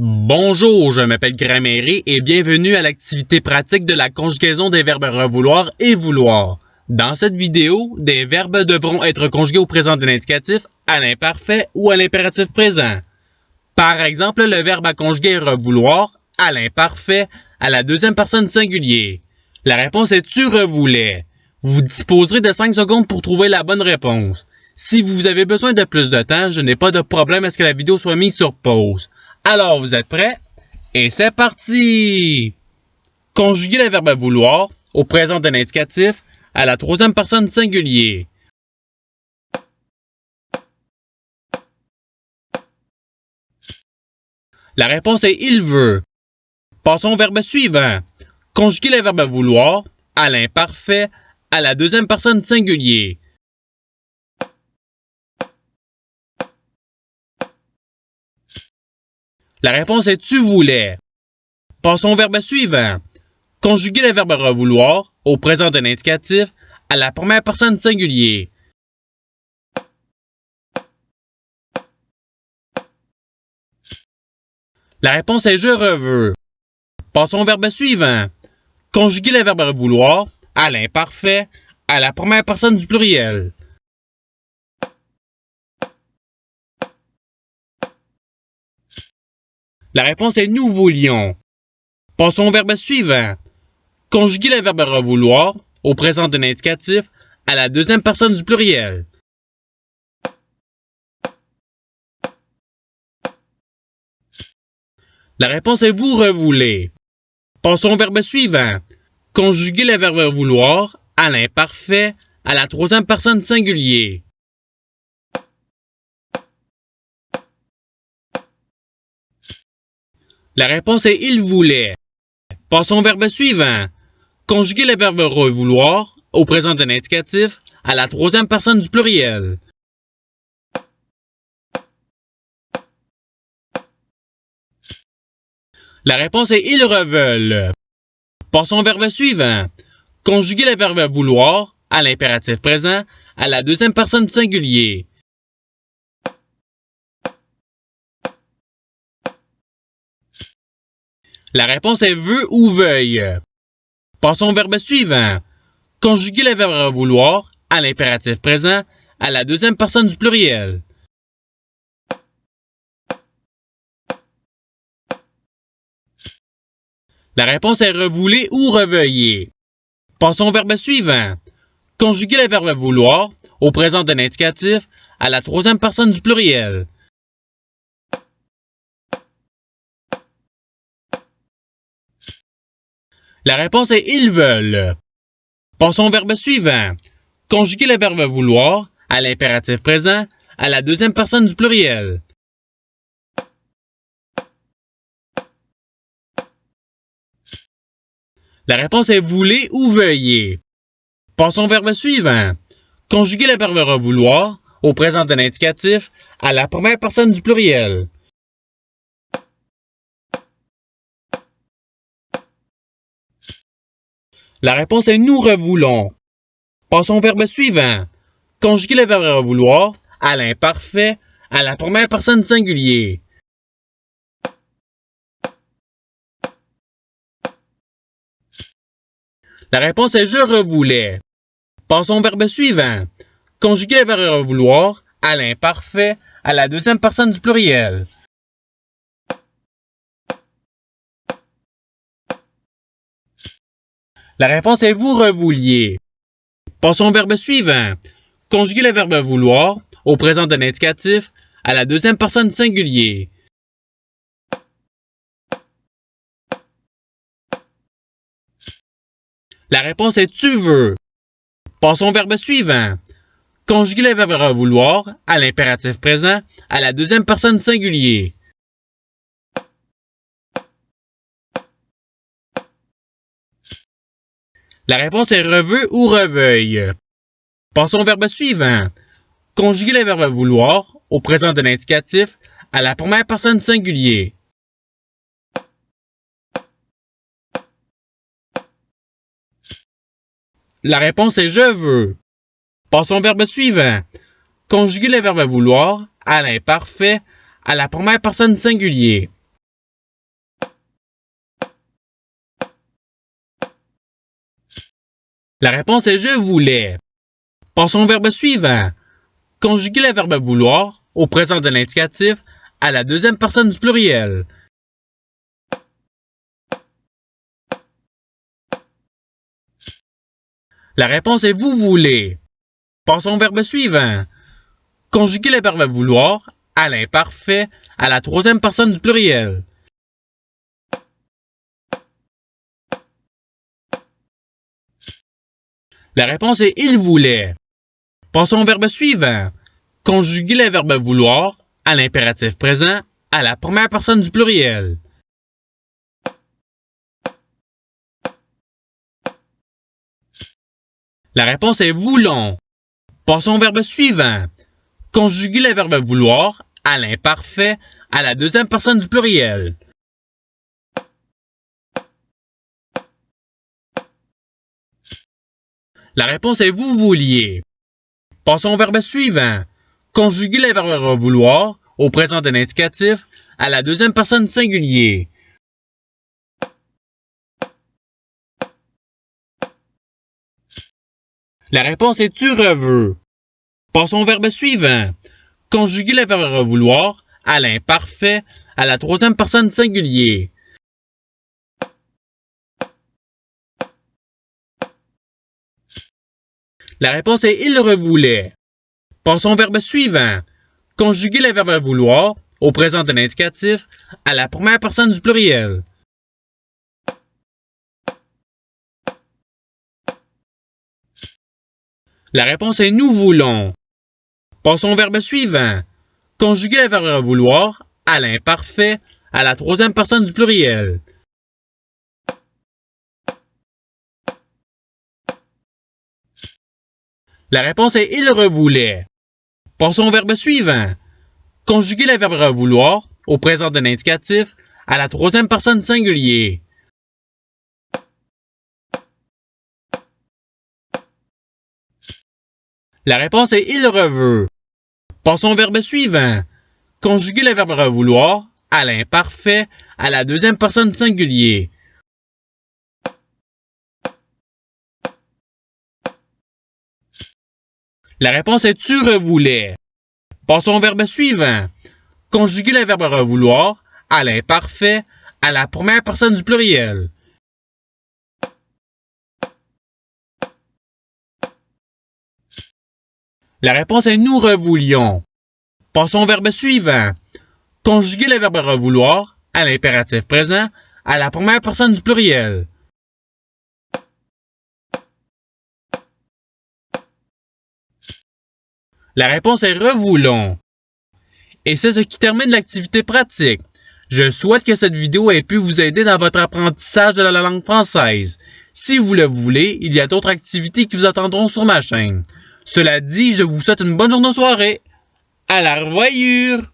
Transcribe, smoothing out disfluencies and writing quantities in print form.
Bonjour, je m'appelle Grammaire et bienvenue à l'activité pratique de la conjugaison des verbes revouloir et vouloir. Dans cette vidéo, des verbes devront être conjugués au présent de l'indicatif, à l'imparfait ou à l'impératif présent. Par exemple, le verbe à conjuguer est revouloir, à l'imparfait, à la deuxième personne singulier. La réponse est tu revoulais. Vous disposerez de 5 secondes pour trouver la bonne réponse. Si vous avez besoin de plus de temps, je n'ai pas de problème à ce que la vidéo soit mise sur pause. Alors, vous êtes prêts? Et c'est parti! Conjuguer le verbe vouloir au présent de l'indicatif à la troisième personne singulier. La réponse est il veut. Passons au verbe suivant. Conjuguer le verbe vouloir à l'imparfait à la deuxième personne singulier. La réponse est tu voulais. Passons au verbe suivant. Conjuguer le verbe revouloir au présent de l'indicatif à la première personne singulier. La réponse est je reveux. Passons au verbe suivant. Conjuguer le verbe vouloir à l'imparfait à la première personne du pluriel. La réponse est nous voulions. Passons au verbe suivant. Conjuguer le verbe revouloir au présent de l'indicatif à la deuxième personne du pluriel. La réponse est vous revoulez. Passons au verbe suivant. Conjuguer le verbe vouloir à l'imparfait à la troisième personne singulier. La réponse est il voulait. Passons au verbe suivant. Conjuguer le verbe revouloir au présent de l'indicatif à la troisième personne du pluriel. La réponse est ils reveulent. Passons au verbe suivant. Conjuguer le verbe vouloir à l'impératif présent à la deuxième personne du singulier. La réponse est veut ou veuille. Passons au verbe suivant. Conjuguer le verbe vouloir à l'impératif présent à la deuxième personne du pluriel. La réponse est revoulez ou reveuillez. Passons au verbe suivant. Conjuguer le verbe vouloir au présent de l'indicatif à la troisième personne du pluriel. La réponse est ils veulent. Passons au verbe suivant. Conjuguer le verbe vouloir à l'impératif présent à la deuxième personne du pluriel. La réponse est voulez ou veuillez. Passons au verbe suivant. Conjuguer le verbe vouloir au présent de l'indicatif à la première personne du pluriel. La réponse est nous revoulons. Passons au verbe suivant. Conjuguer le verbe vouloir à l'imparfait à la première personne singulier. La réponse est je revoulais. Passons au verbe suivant. Conjuguer le verbe vouloir à l'imparfait à la deuxième personne du pluriel. La réponse est vous revouliez. Passons au verbe suivant. Conjuguer le verbe vouloir au présent de l'indicatif à la deuxième personne singulier. La réponse est tu veux. Passons au verbe suivant. Conjuguer le verbe vouloir à l'impératif présent à la deuxième personne singulier. La réponse est reveux ou reveuille. Passons au verbe suivant. Conjuguer le verbe vouloir au présent de l'indicatif à la première personne singulier. La réponse est je veux. Passons au verbe suivant. Conjuguer le verbe vouloir à l'imparfait à la première personne singulier. La réponse est je voulais. Passons au verbe suivant. Conjuguer le verbe vouloir au présent de l'indicatif à la deuxième personne du pluriel. La réponse est vous voulez. Passons au verbe suivant. Conjuguer le verbe vouloir à l'imparfait à la troisième personne du pluriel. La réponse est il voulait. Passons au verbe suivant. Conjuguer le verbe vouloir à l'impératif présent à la première personne du pluriel. La réponse est voulons. Passons au verbe suivant. Conjuguer le verbe vouloir à l'imparfait à la deuxième personne du pluriel. La réponse est vous vouliez. Passons au verbe suivant. Conjuguer le verbe vouloir au présent de l'indicatif à la deuxième personne du singulier. La réponse est tu reveux. Passons au verbe suivant. Conjuguer le verbe vouloir à l'imparfait à la troisième personne du singulier. La réponse est il revoulait. Passons au verbe suivant. Conjuguer le verbe vouloir au présent de l'indicatif à la première personne du pluriel. La réponse est nous voulons. Passons au verbe suivant. Conjuguer le verbe vouloir à l'imparfait à la troisième personne du pluriel. La réponse est il revoulait. Passons au verbe suivant. Conjuguer le verbe vouloir au présent de l'indicatif à la troisième personne du singulier. La réponse est il reveut. Passons au verbe suivant. Conjuguer le verbe vouloir à l'imparfait à la deuxième personne du singulier. La réponse est tu revoulais. Passons au verbe suivant. Conjuguer le verbe vouloir à l'imparfait à la première personne du pluriel. La réponse est nous revoulions. Passons au verbe suivant. Conjuguer le verbe vouloir à l'impératif présent à la première personne du pluriel. La réponse est revoulons. Et c'est ce qui termine l'activité pratique. Je souhaite que cette vidéo ait pu vous aider dans votre apprentissage de la langue française. Si vous le voulez, il y a d'autres activités qui vous attendront sur ma chaîne. Cela dit, je vous souhaite une bonne journée de soirée. À la revoyure!